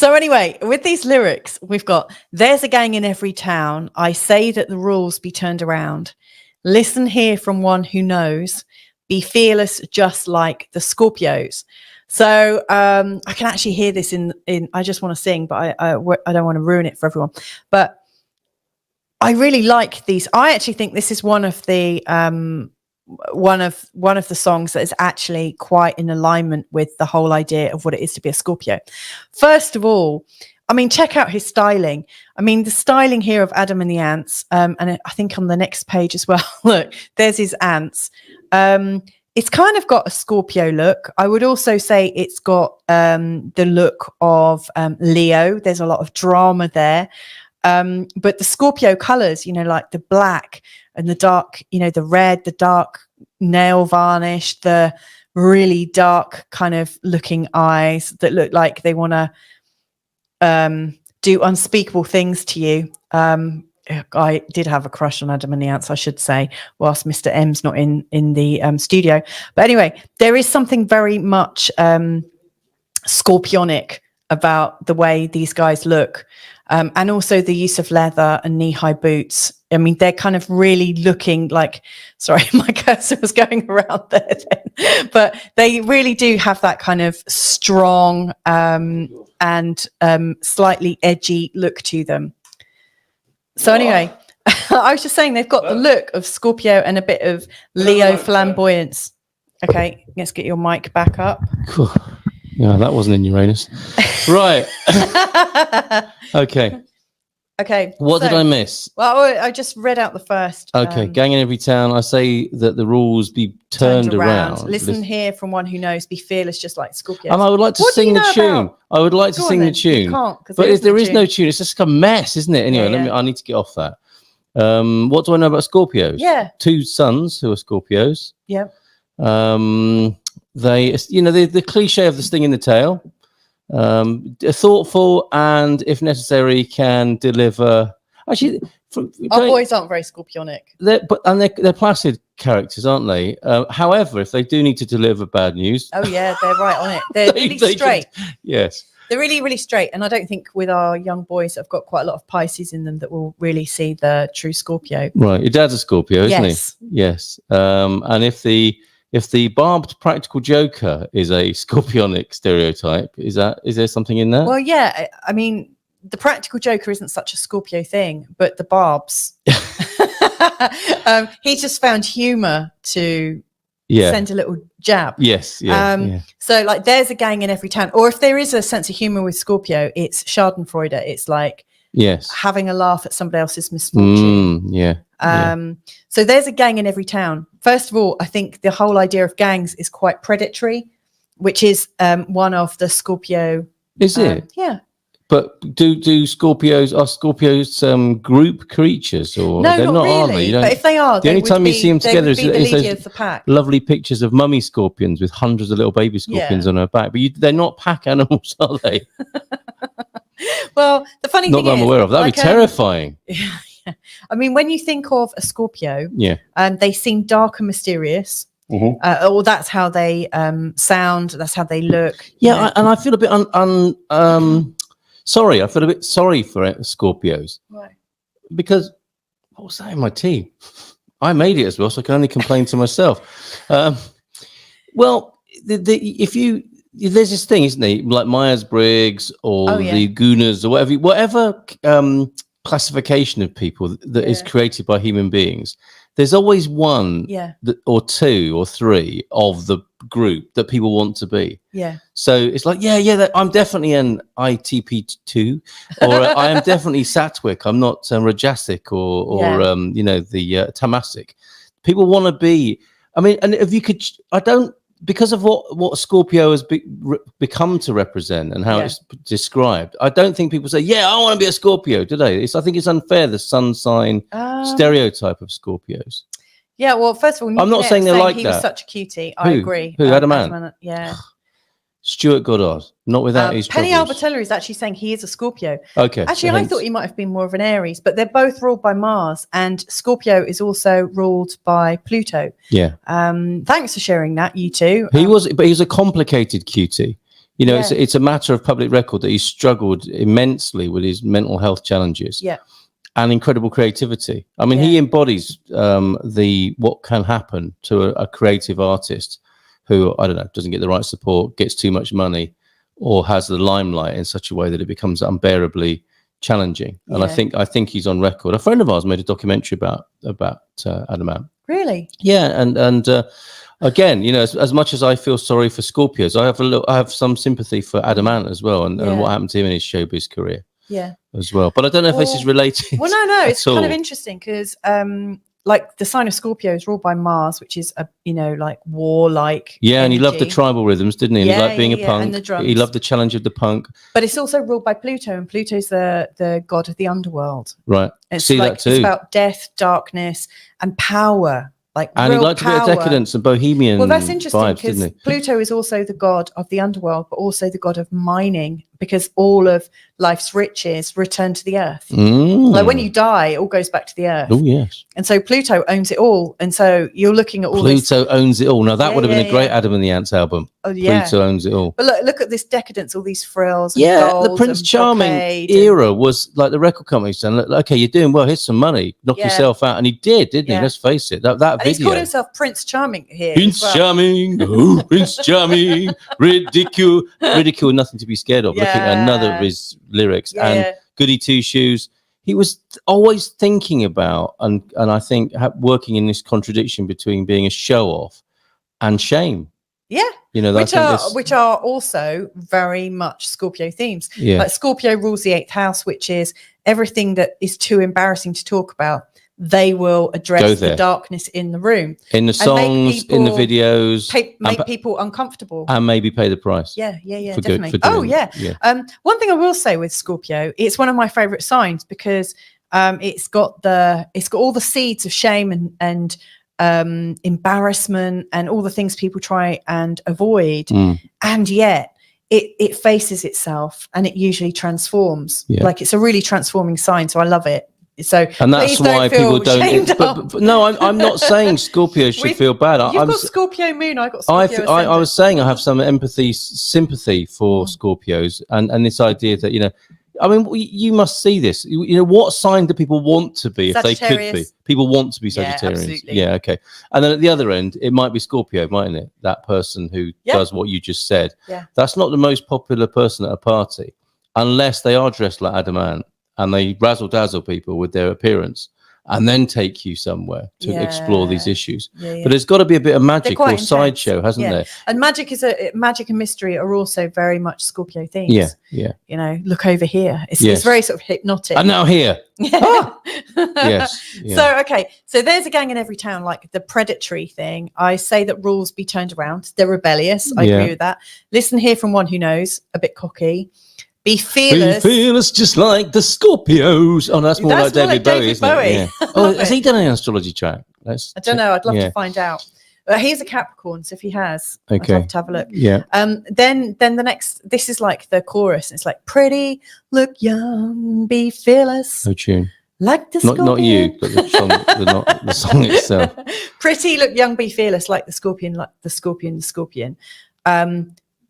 So anyway, with these lyrics, we've got, there's a gang in every town. I say that the rules be turned around. Listen here from one who knows. Be fearless just like the Scorpios. So I can actually hear this in I just want to sing, but I don't want to ruin it for everyone. But I really like these. I actually think this is one of the songs that is actually quite in alignment with the whole idea of what it is to be a Scorpio. First of all, I mean, check out his styling. I mean, the styling here of Adam and the Ants, and I think on the next page as well, look, there's his ants. It's kind of got a Scorpio look. I would also say it's got the look of Leo. There's a lot of drama there. But the Scorpio colors, like the black and the dark, the red, the dark nail varnish, the really dark kind of looking eyes that look like they want to do unspeakable things to you. I did have a crush on Adam and the Ants, I should say, whilst Mr. M's not in the studio. But anyway, there is something very much scorpionic about the way these guys look. And also the use of leather and knee-high boots. I mean, they're kind of really looking like, sorry, my cursor was going around there then. But they really do have that kind of strong and slightly edgy look to them. So anyway, I was just saying they've got the look of Scorpio and a bit of Leo flamboyance. Okay, let's get your mic back up. Yeah, that wasn't in Uranus. Right. Okay. What did I miss? Well, I just read out the first. Okay, gang in every town. I say that the rules be turned around. Listen here from one who knows. Be fearless just like Scorpio. And I would like to sing the tune. I would like to sing the tune. But there is no tune. It's just a mess, isn't it? Anyway, I need to get off that. What do I know about Scorpios? Yeah. 2 sons who are Scorpios. Yeah. They, the cliche of the sting in the tail. Thoughtful and, if necessary, can deliver. Actually, our boys aren't very scorpionic. They're placid characters, aren't they? However, if they do need to deliver bad news, oh yeah, they're right on it. They're really straight. Yes, they're really, really straight. And I don't think with our young boys, I've got quite a lot of Pisces in them that will really see the true Scorpio. Right, your dad's a Scorpio, isn't he? Yes. And if the barbed practical joker is a scorpionic stereotype, is there something in that? Well, yeah. I mean, the practical joker isn't such a Scorpio thing, but the barbs. He just found humor to send a little jab. Yes. So like there's a gang in every town. Or if there is a sense of humor with Scorpio, it's Schadenfreude. It's like having a laugh at somebody else's misfortune. So there's a gang in every town. First of all, I think the whole idea of gangs is quite predatory, which is one of the Scorpio. Is it? Yeah. But are Scorpios group creatures, or no, they're not really. Are they? But if they are, the only time you see them together is those lovely pictures of mummy scorpions with hundreds of little baby scorpions on her back. But they're not pack animals, are they? Well, the funny thing is, not that I'm aware of. That'd be terrifying. I mean, when you think of a Scorpio, they seem dark and mysterious. Mm-hmm. Or that's how they sound. That's how they look. Yeah, and I feel a bit sorry. I feel a bit sorry for Scorpios. Why? Because what was that in my tea? I made it as well, so I can only complain to myself. Well, there's this thing, isn't there? Like Myers-Briggs or the Gunas or whatever classification of people that is created by human beings. There's always one or 2 or 3 of the group that people want to be. Yeah. So it's like, I'm definitely an ITP2 or I am definitely Satwick. I'm not Rajasic or the Tamasic. People want to be, I mean, and if you could, because of what Scorpio has become to represent and how it's described, I don't think people say, I want to be a Scorpio today. I think it's unfair, the sun sign stereotype of Scorpios. Yeah, well, first of all, I'm not saying they're like he that. was such a cutie. I agree. Who, Adamant? Yeah. Stuart Goddard, not without his Penny troubles. Albertella is actually saying he is a Scorpio. Okay. Actually, I thought he might have been more of an Aries, but they're both ruled by Mars, and Scorpio is also ruled by Pluto. Yeah. Thanks for sharing that, you two. He was a complicated cutie. You know, it's a matter of public record that he's struggled immensely with his mental health challenges. Yeah. And incredible creativity. I mean, he embodies what can happen to a creative artist who, I don't know, doesn't get the right support, gets too much money, or has the limelight in such a way that it becomes unbearably challenging. And I think he's on record. A friend of ours made a documentary about Adam Ant. Really? Yeah, and again, you know, as much as I feel sorry for Scorpios, I have some sympathy for Adam Ant as well, and what happened to him in his showbiz career. Yeah. As well, but I don't know if this is related. Well, no, it's kind of interesting because, like the sign of Scorpio is ruled by Mars, which is a like warlike. Yeah, energy. and he loved the tribal rhythms, didn't he? Yeah, he liked being a punk. And the drums. He loved the challenge of the punk. But it's also ruled by Pluto, and Pluto's the god of the underworld. Right. It's See that too. It's about death, darkness, and power. And he liked a bit of decadence and bohemian. Well, that's interesting vibes, because Pluto is also the god of the underworld, but also the god of mining, because all of life's riches return to the earth. Like when you die, it all goes back to the earth. Oh, yes. And so Pluto owns it all. And so you're looking at all Pluto owns it all. Now, that would have been a great Adam and the Ants album. Oh, yeah. Pluto owns it all. But look at this decadence, all these frills. And the Prince Charming era was like the record company saying, okay, you're doing well, here's some money, knock yourself out. And he did, didn't he? Let's face it. That and video. He's called himself Prince Charming here. Prince Charming, oh, Prince Charming, ridicule, nothing to be scared of. Looking at another of his lyrics and Goody Two Shoes. He was always thinking about, and I think working in this contradiction between being a show off and shame. Yeah. You know, which are also very much Scorpio themes. Yeah. Like Scorpio rules the 8th house, which is everything that is too embarrassing to talk about. They will address the darkness in the room, in the songs, in the videos, make people uncomfortable, and maybe pay the price. Yeah, definitely. One thing I will say with Scorpio, it's one of my favorite signs because it's got all the seeds of shame and embarrassment and all the things people try and avoid, and yet it faces itself and it usually transforms. Like it's a really transforming sign, so I love it. So, and that's why people don't. But no, I'm not saying Scorpio should feel bad. You've got Scorpio moon. I got Scorpio. I was saying I have some sympathy for Scorpios, and this idea that, you know, I mean, you must see this. You know, what sign do people want to be if they could be? People want to be Sagittarians. Yeah, okay. And then at the other end, it might be Scorpio, mightn't it? That person who does what you just said. Yeah. That's not the most popular person at a party, unless they are dressed like Adam Ant and they razzle dazzle people with their appearance and then take you somewhere to explore these issues. But there's got to be a bit of magic or sideshow, hasn't there? And magic and mystery are also very much Scorpio themes. Yeah. You know, look over here. It's very sort of hypnotic. And now here. Yes. So there's a gang in every town, like the predatory thing. I say that rules be turned around. They're rebellious. I agree with that. Listen here from one who knows, a bit cocky. Be fearless. Be fearless, just like the Scorpios. Oh, that's more like David Bowie, isn't it? Yeah. Oh, has he done an astrology track? I don't know. I'd love to find out. He's a Capricorn, so if he has, I'd love to have a look. Yeah. Then the next, this is like the chorus. It's like, pretty, look young, be fearless. No tune. Like the Scorpion. Not you, but the song itself. Pretty, look young, be fearless, like the Scorpion, the Scorpion.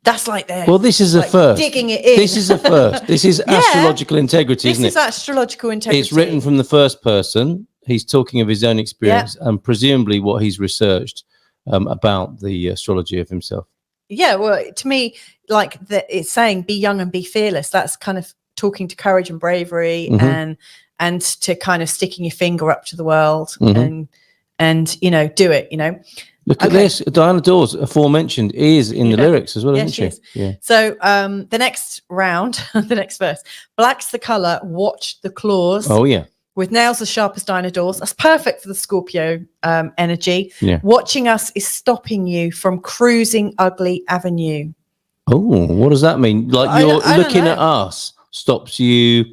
That's like they're this is a first. Digging it in. This is a first. This is astrological integrity, isn't it? This is astrological integrity. It's written from the first person. He's talking of his own experience and presumably what he's researched about the astrology of himself. Yeah, well, to me, like it's saying be young and be fearless. That's kind of talking to courage and bravery and to kind of sticking your finger up to the world and you know, do it, you know. Look at this. Diana Dors, aforementioned, is in the lyrics as well, isn't she? Yeah. So the next round, the next verse, black's the colour, watch the claws. Oh, yeah. With nails as sharp as Diana Dors. That's perfect for the Scorpio energy. Yeah. Watching us is stopping you from cruising ugly avenue. Oh, what does that mean? Like you're looking at us stops you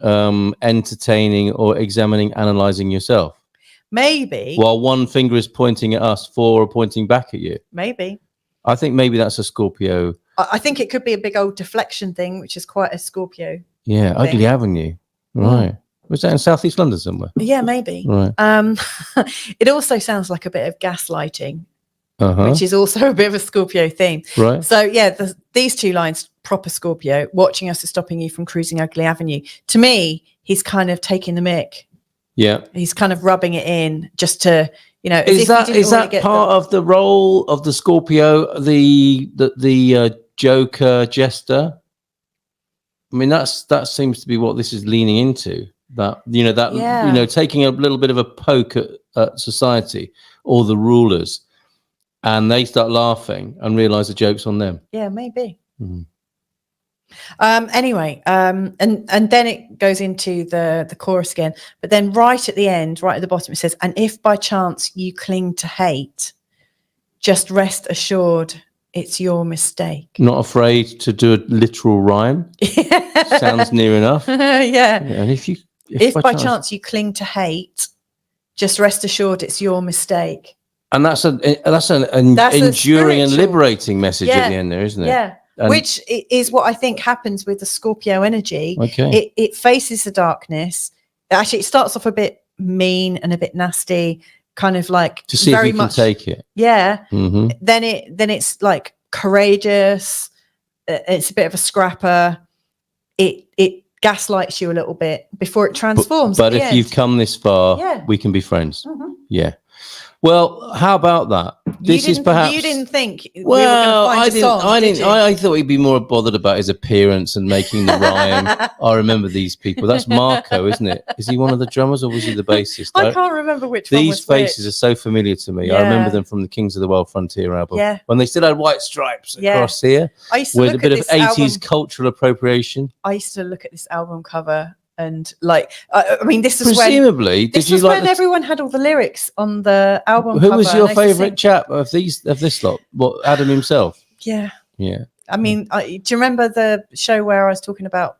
entertaining or examining, analysing yourself? Maybe. While one finger is pointing at us, four are pointing back at you. Maybe. I think maybe that's a Scorpio. I think it could be a big old deflection thing, which is quite a Scorpio. Yeah, thing. Ugly Avenue. Right. Was that in Southeast London somewhere? Yeah, maybe. Right. It also sounds like a bit of gaslighting. which is also a bit of a Scorpio theme. Right. So yeah, these two lines, proper Scorpio, watching us is stopping you from cruising ugly avenue. To me, he's kind of taking the mick. Yeah. He's kind of rubbing it in just to, you know, Is that part of the role of the Scorpio, the Joker jester? I mean, that seems to be what this is leaning into. That taking a little bit of a poke at society or the rulers, and they start laughing and realize the joke's on them. Yeah, maybe. Mm-hmm. Anyway, and then it goes into the chorus again, but then right at the end, right at the bottom, it says, "And if by chance you cling to hate, just rest assured it's your mistake." Not afraid to do a literal rhyme. Sounds near enough. Yeah. And if by chance you cling to hate, just rest assured it's your mistake. And that's an enduring and liberating message at the end there, isn't it? Yeah. Which is what I think happens with the Scorpio energy. Okay. It faces the darkness. Actually, it starts off a bit mean and a bit nasty, kind of like to see very if you much, can take it. Yeah. Mm-hmm. Then it's like courageous. It's a bit of a scrapper. It gaslights you a little bit before it transforms. But if you've come this far, we can be friends. Mm-hmm. Yeah. Well, how about that? You didn't think we were going to find a song, I thought he'd be more bothered about his appearance and making the rhyme. I remember these people. That's Marco, isn't it? Is he one of the drummers or was he the bassist? I can't remember which one. These faces are so familiar to me. Yeah. I remember them from the Kings of the Wild Frontier album. Yeah. When they still had white stripes across here. I used to with look a bit at of this 80s album. cultural appropriation. I used to look at this album cover and like, I mean, this is presumably. This was when everyone had all the lyrics on the album. Who was your favourite chap of this lot? What, Adam himself? Yeah. Yeah. I mean, do you remember the show where I was talking about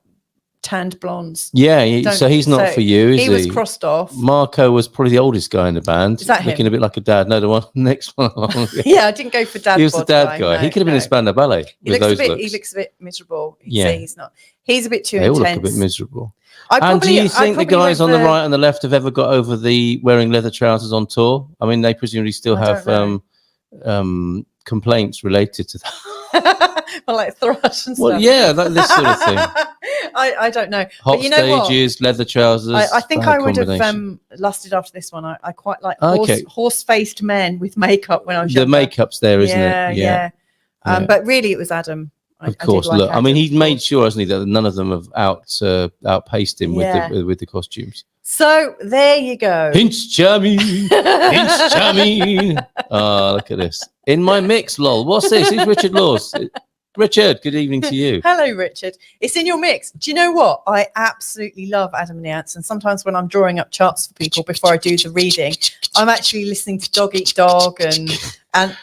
tanned blondes? Yeah. So he's not for you, is he? He was crossed off. Marco was probably the oldest guy in the band. Is that looking him? a bit like a dad. No, the one next one. Yeah, I didn't go for dad. He was the dad guy. No, he could have been in Spandau Ballet. He looks a bit miserable. Yeah. He's not. He's a bit too they intense. All look a bit miserable. And do you think the guys on the right and the left have ever got over the wearing leather trousers on tour? I mean, they presumably still have complaints related to that. Well, like thrush and stuff. Well, yeah, this sort of thing. I don't know. Hot but you know stages, what? Leather trousers. I think I would have lusted after this one. I quite like horse-faced men with makeup when I was younger. The makeup's there, isn't it? Yeah. But really, it was Adam. Of course, look. I mean, he made sure, hasn't he, that none of them have outpaced him with the costumes. So there you go. Hinch chummy, hinch chummy. Oh, look at this. In my mix, lol. What's this? Who's Richard Laws? Richard, good evening to you. Hello, Richard. It's in your mix. Do you know what? I absolutely love Adam and the Ants. And sometimes when I'm drawing up charts for people before I do the reading, I'm actually listening to Dog Eat Dog and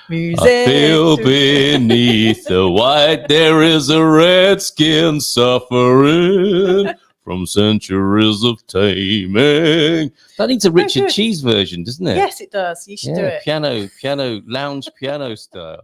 music. I feel beneath the white there is a red skin suffering from centuries of taming. That needs a Richard Cheese version, doesn't it? Yes, it does. You should do it. Piano, lounge piano style.